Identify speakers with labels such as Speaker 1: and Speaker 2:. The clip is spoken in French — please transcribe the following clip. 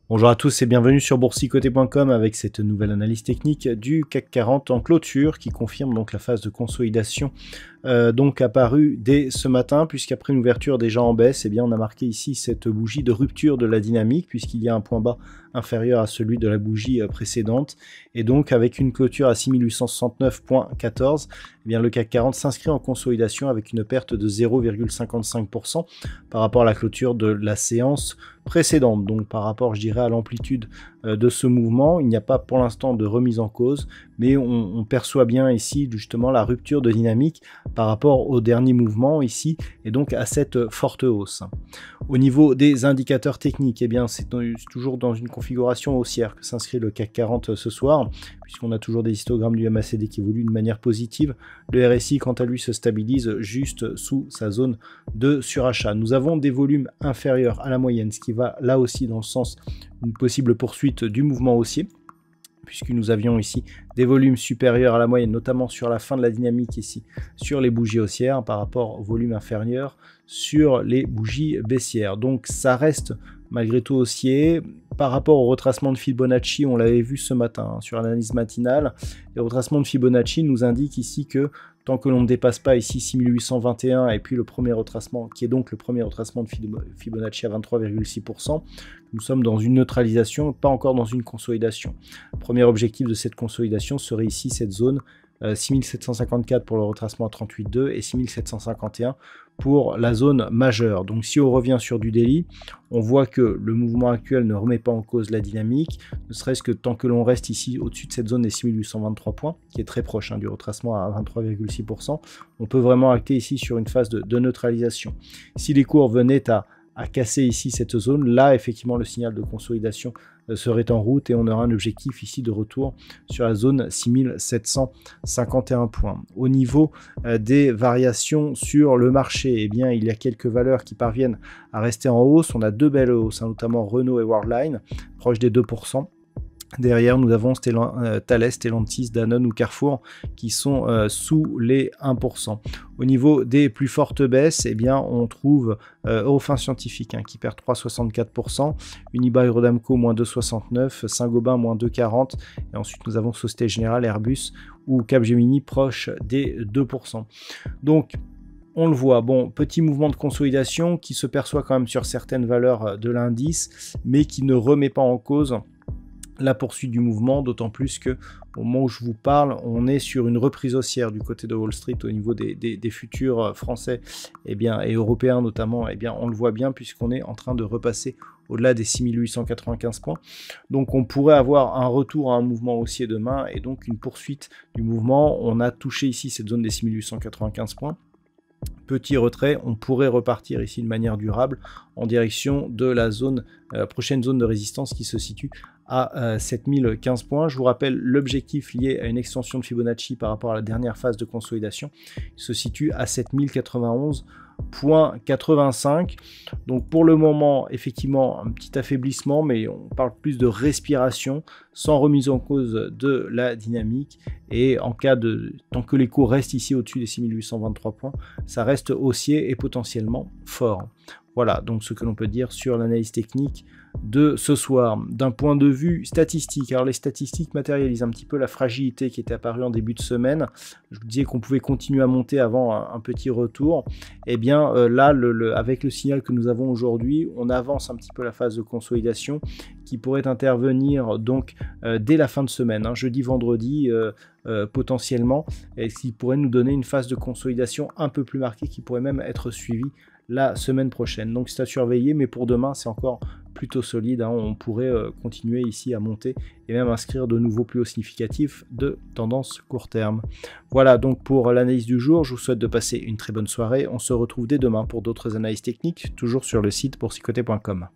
Speaker 1: Bonjour à tous et bienvenue sur boursicoté.com avec cette nouvelle analyse technique du CAC 40 en clôture qui confirme donc la phase de consolidation donc apparue dès ce matin, puisqu'après une ouverture déjà en baisse, eh bien on a marqué ici cette bougie de rupture de la dynamique puisqu'il y a un point bas inférieur à celui de la bougie précédente, et donc avec une clôture à 6869,14, eh bien le CAC 40 s'inscrit en consolidation avec une perte de 0,55% par rapport à la clôture de la séance précédente. Donc par rapport, je dirais, à l'amplitude de ce mouvement, il n'y a pas pour l'instant de remise en cause, mais on perçoit bien ici justement la rupture de dynamique par rapport au dernier mouvement ici, et donc à cette forte hausse. Au niveau des indicateurs techniques, eh bien c'est toujours dans une configuration haussière que s'inscrit le CAC 40 ce soir, puisqu'on a toujours des histogrammes du MACD qui évoluent de manière positive. Le RSI, quant à lui, se stabilise juste sous sa zone de surachat. Nous avons des volumes inférieurs à la moyenne, ce qui va là aussi dans le sens d'une possible poursuite du mouvement haussier, puisque nous avions ici des volumes supérieurs à la moyenne, notamment sur la fin de la dynamique ici, sur les bougies haussières, par rapport au volume inférieur sur les bougies baissières. Donc ça reste malgré tout haussier. Par rapport au retracement de Fibonacci, on l'avait vu ce matin sur l'analyse matinale, les retracements de Fibonacci nous indiquent ici que tant que l'on ne dépasse pas ici 6821 et puis le premier retracement, qui est donc le premier retracement de Fibonacci à 23,6%, nous sommes dans une neutralisation, pas encore dans une consolidation. Le premier objectif de cette consolidation serait ici cette zone 6754 pour le retracement à 38,2 et 6751 pour la zone majeure. Donc si on revient sur du daily, on voit que le mouvement actuel ne remet pas en cause la dynamique, ne serait-ce que tant que l'on reste ici au-dessus de cette zone des 6823 points, qui est très proche du retracement à 23,6%, on peut vraiment acter ici sur une phase de neutralisation. Si les cours venaient à casser ici cette zone, là effectivement le signal de consolidation serait en route et on aura un objectif ici de retour sur la zone 6751 points. Au niveau des variations sur le marché, eh bien il y a quelques valeurs qui parviennent à rester en hausse. On a deux belles hausses, notamment Renault et Worldline, proches des 2%. Derrière, nous avons Thales, Stellantis, Danone ou Carrefour qui sont sous les 1%. Au niveau des plus fortes baisses, eh bien, on trouve Eurofins Scientifique qui perd 3,64%, Unibail-Rodamco moins 2,69%, Saint-Gobain moins 2,40%, et ensuite nous avons Société Générale, Airbus ou Capgemini proche des 2%. Donc, on le voit, bon, petit mouvement de consolidation qui se perçoit quand même sur certaines valeurs de l'indice, mais qui ne remet pas en cause la poursuite du mouvement, d'autant plus que au moment où je vous parle, on est sur une reprise haussière du côté de Wall Street au niveau des futurs français et européens notamment. On le voit bien puisqu'on est en train de repasser au-delà des 6895 points. Donc on pourrait avoir un retour à un mouvement haussier demain et donc une poursuite du mouvement. On a touché ici cette zone des 6895 points. Petit retrait, on pourrait repartir ici de manière durable en direction de la prochaine zone de résistance qui se situe à 7015 points. Je vous rappelle l'objectif lié à une extension de Fibonacci par rapport à la dernière phase de consolidation. Il se situe à 7091,85. Donc pour le moment, effectivement, un petit affaiblissement, mais on parle plus de respiration, sans remise en cause de la dynamique. Et en cas tant que les cours restent ici au-dessus des 6823 points, ça reste haussier et potentiellement fort. Voilà donc ce que l'on peut dire sur l'analyse technique de ce soir. D'un point de vue statistique, alors les statistiques matérialisent un petit peu la fragilité qui était apparue en début de semaine. Je vous disais qu'on pouvait continuer à monter avant un petit retour. Et bien là, avec le signal que nous avons aujourd'hui, on avance un petit peu la phase de consolidation qui pourrait intervenir donc dès la fin de semaine, jeudi, vendredi potentiellement, et ce qui pourrait nous donner une phase de consolidation un peu plus marquée qui pourrait même être suivie la semaine prochaine. Donc c'est à surveiller, mais pour demain c'est encore plutôt solide. On pourrait continuer ici à monter et même inscrire de nouveaux plus hauts significatifs de tendance court terme. Voilà donc pour l'analyse du jour. Je vous souhaite de passer une très bonne soirée. On se retrouve dès demain pour d'autres analyses techniques, toujours sur le site boursicoté.com.